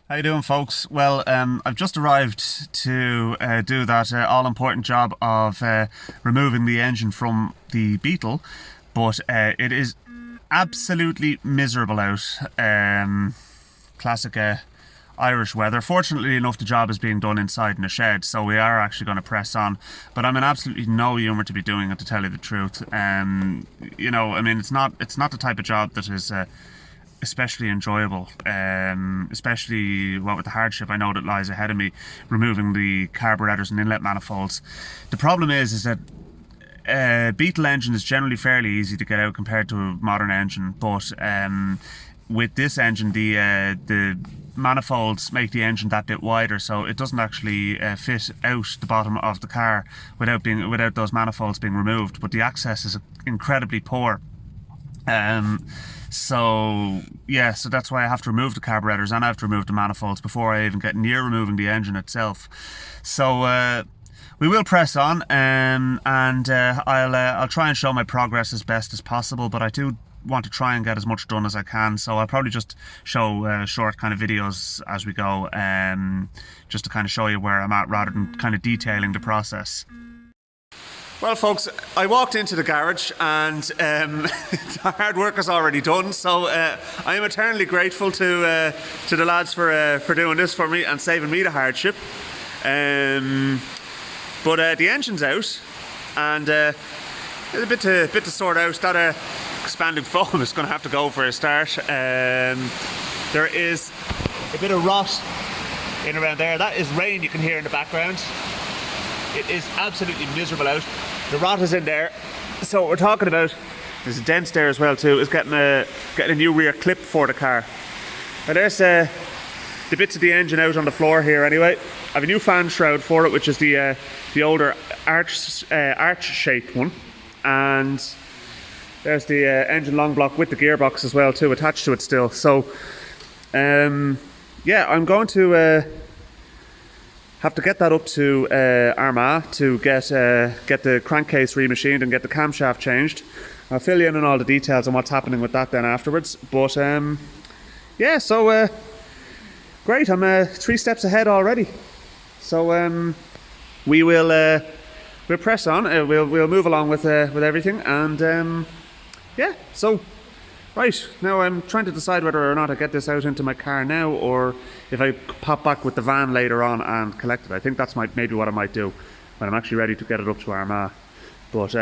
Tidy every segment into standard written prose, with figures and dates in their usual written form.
How you doing, folks? Well, I've just arrived to do that all-important job of removing the engine from the Beetle, but it is absolutely miserable out. Classic Irish weather. Fortunately enough, the job is being done inside in a shed, so we are actually going to press on. But I'm in absolutely no humour to be doing it, to tell you the truth. I mean, it's not the type of job that is especially enjoyable, especially what with the hardship I know that lies ahead of me, removing the carburetors and inlet manifolds. The problem is that Beetle engine is generally fairly easy to get out compared to a modern engine, but with this engine, the manifolds make the engine that bit wider, so it doesn't actually fit out the bottom of the car without those manifolds being removed. But the access is incredibly poor. So that's why I have to remove the carburetors and I have to remove the manifolds before I even get near removing the engine itself. So we will press on, and I'll try and show my progress as best as possible, but I do want to try and get as much done as I can, so I'll probably just show short kind of videos as we go, just to kind of show you where I'm at rather than kind of detailing the process. Well, folks, I walked into the garage and the hard work is already done, so I am eternally grateful to the lads for doing this for me and saving me the hardship. But the engine's out, and there's a bit to sort out. That expanding foam is going to have to go for a start. There is a bit of rot in around there. That is rain you can hear in the background. It is absolutely miserable out. The rot is in there. So what we're talking about, there's a dent there as well too, is getting a new rear clip for the car. Now there's the bits of the engine out on the floor here anyway. I have a new fan shroud for it, which is the older arch shaped one. And there's the engine long block with the gearbox as well too, attached to it still. So yeah, I'm going to have to get that up to Armagh to get the crankcase remachined and get the camshaft changed. I'll fill you in on all the details on what's happening with that then afterwards. But yeah, so great, I'm 3 steps ahead already. So we'll press on. We'll move along with everything, and yeah. So right now, I'm trying to decide whether or not I get this out into my car now, or if I pop back with the van later on and collect it. I think that's maybe what I might do when I'm actually ready to get it up to Armagh. But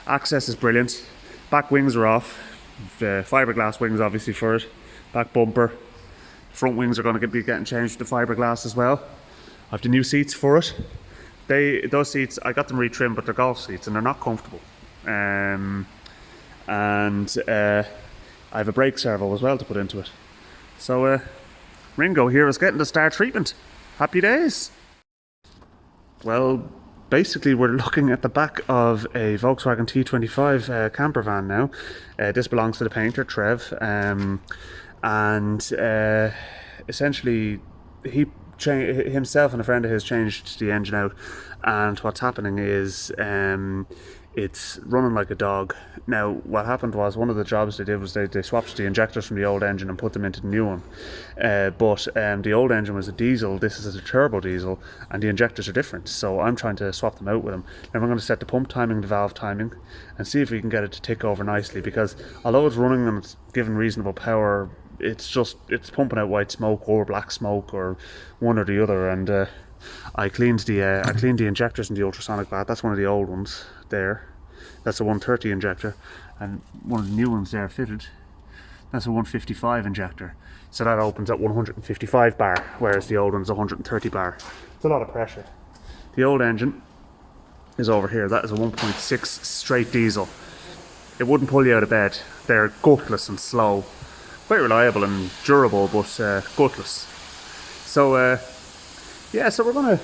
access is brilliant. Back wings are off. Fiberglass wings obviously for it. Back bumper. Front wings are going to be getting changed to fiberglass as well. I have the new seats for it. Those seats, I got them retrimmed, but they're golf seats and they're not comfortable. And I have a brake servo as well to put into it. So Ringo here is getting the star treatment. Happy days. Well, basically we're looking at the back of a Volkswagen T25 camper van now. This belongs to the painter, Trev. Essentially himself and a friend of his changed the engine out, and what's happening is it's running like a dog. Now what happened was, one of the jobs they did was they swapped the injectors from the old engine and put them into the new one, but the old engine was a diesel, this is a turbo diesel, and the injectors are different, so I'm trying to swap them out with them. Then we're going to set the pump timing, the valve timing, and see if we can get it to tick over nicely, because although it's running and it's giving reasonable power, it's pumping out white smoke or black smoke or one or the other. And I cleaned the injectors in the ultrasonic bath. That's one of the old ones there. That's a 130 injector, and one of the new ones there fitted. That's a 155 injector. So that opens at 155 bar, whereas the old one's 130 bar. It's a lot of pressure. The old engine is over here. That is a 1.6 straight diesel. It wouldn't pull you out of bed. They're gutless and slow. Quite reliable and durable, but gutless. So yeah, so we're going to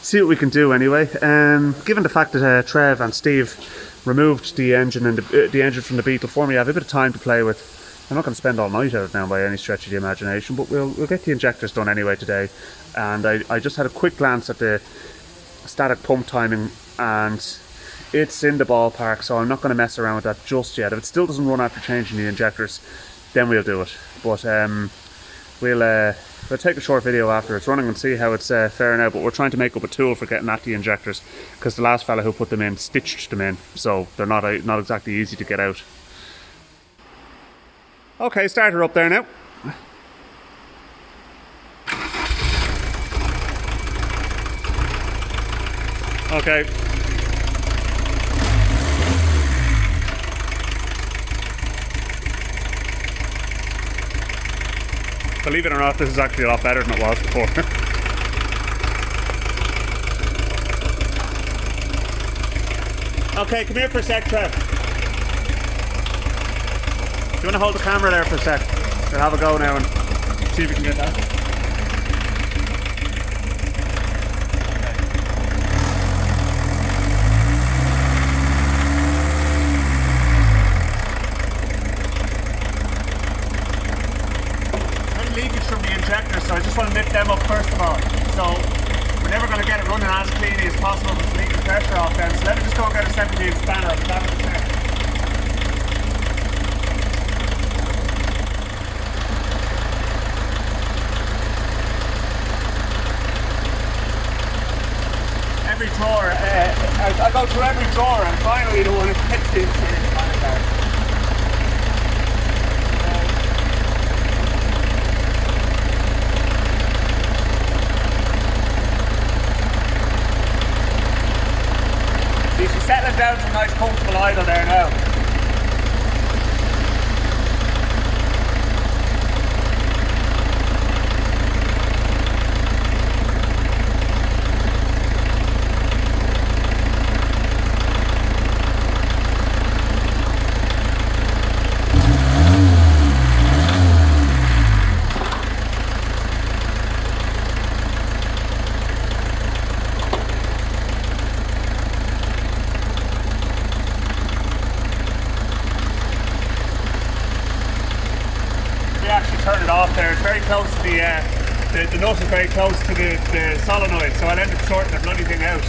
see what we can do anyway. Given the fact that Trev and Steve removed the engine and the engine from the Beetle for me, I have a bit of time to play with. I'm not going to spend all night out of it now by any stretch of the imagination, but we'll get the injectors done anyway today. And I just had a quick glance at the static pump timing, and it's in the ballpark, so I'm not going to mess around with that just yet. If it still doesn't run after changing the injectors, then we'll do it. But we'll We'll take a short video after it's running and see how it's faring out, but we're trying to make up a tool for getting at the injectors, because the last fella who put them in stitched them in, so they're not exactly easy to get out. Okay, start her up there now. Okay. Believe it or not, this is actually a lot better than it was before. Okay, come here for a sec, Trev. Do you want to hold the camera there for a sec? We'll have a go now and see if we can get that. Leakage from the injectors, so I just want to lift them up first of all. So we're never going to get it running as cleanly as possible with leaking pressure off them. So let me just go and get a 17 spanner and spanner the check. Every drawer, I go through every drawer and finally the one that gets into the spanner card. She's settling down to a nice comfortable idle there now. Turn it off there. It's very close to the nut is very close to the solenoid, so I'll end up shorting the bloody thing out.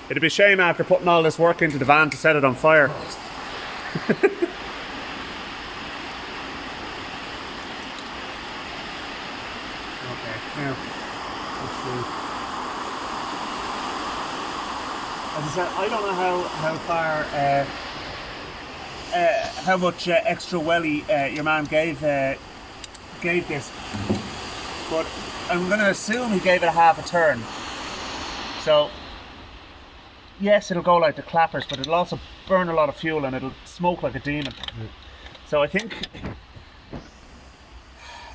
It'd be a shame after putting all this work into the van to set it on fire. Okay, now let's see. As I said, I don't know how far, how much extra welly your man gave this, but I'm going to assume he gave it a half a turn. So, yes, it'll go like the clappers, but it'll also burn a lot of fuel and it'll smoke like a demon. So I think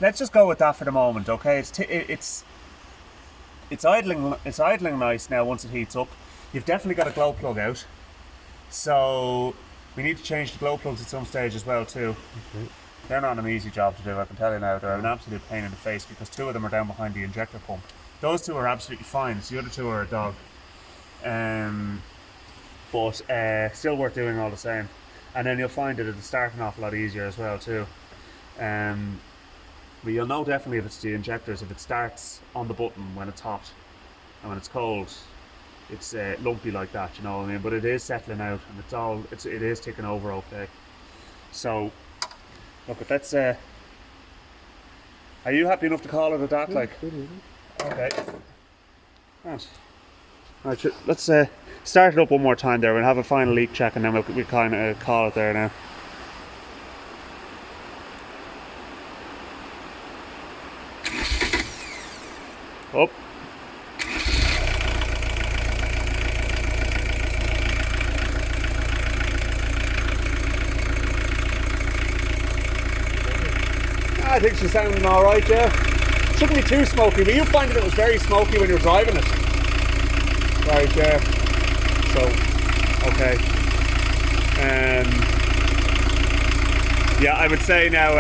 let's just go with that for the moment, okay? It's idling nice now once it heats up. You've definitely got a glow plug out, so we need to change the glow plugs at some stage as well too. Okay. They're not an easy job to do, I can tell you now. They're an absolute pain in the face because two of them are down behind the injector pump. Those two are absolutely fine, so the other two are a dog. But still worth doing all the same. And then you'll find that it'll start an awful lot easier as well too. But you'll know definitely if it's the injectors, if it starts on the button when it's hot and when it's cold. It's lumpy like that, you know what I mean? But it is settling out, and it is ticking over okay. So, look, let's. Are you happy enough to call it a that? Like, okay. Right. Right. Let's start it up one more time there. We'll have a final leak check, and then we'll kind of call it there now. Up. I think she's sounding alright, yeah. Shouldn't be too smoky, but you find that it was very smoky when you were driving it. Right, yeah. So, okay. Yeah, I would say now,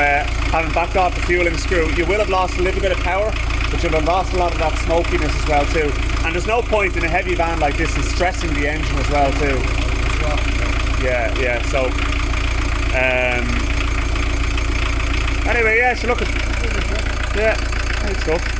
having backed off the fueling screw, you will have lost a little bit of power, but you'll have lost a lot of that smokiness as well too. And there's no point in a heavy van like this in stressing the engine as well too. Yeah, so, anyway, yeah, so look at, yeah, great stuff.